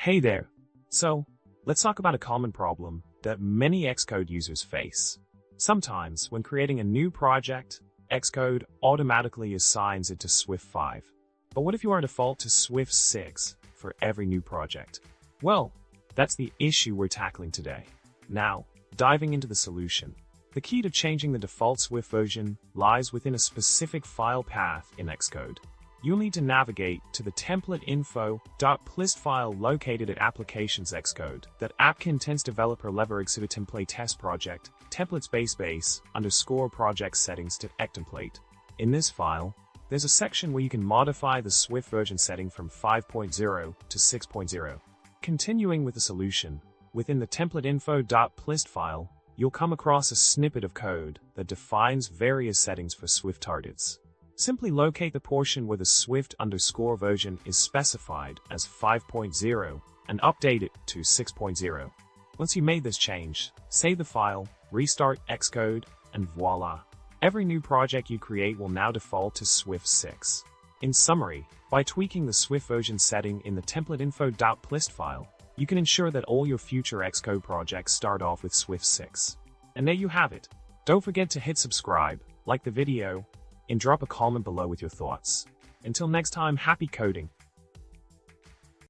Hey there. So, let's talk about a common problem that many Xcode users face. Sometimes, when creating a new project, Xcode automatically assigns it to Swift 5. But what if you are default to Swift 6 for every new project? Well, that's the issue we're tackling today. Now, diving into the solution. The key to changing the default Swift version lies within a specific file path in Xcode. You'll need to navigate to the TemplateInfo.plist file located at Applications Xcode that app-contents developer lever exhibit template test project templates base project settings to template. In this file, there's a section where you can modify the Swift version setting from 5.0 to 6.0. Continuing with the solution, within the TemplateInfo.plist file, you'll come across a snippet of code that defines various settings for Swift targets. Simply locate the portion where the Swift version is specified as 5.0 and update it to 6.0. Once you made this change, save the file, restart Xcode, and voila! Every new project you create will now default to Swift 6. In summary, by tweaking the Swift version setting in the TemplateInfo.plist file, you can ensure that all your future Xcode projects start off with Swift 6. And there you have it. Don't forget to hit subscribe, like the video, and drop a comment below with your thoughts. Until next time, happy coding!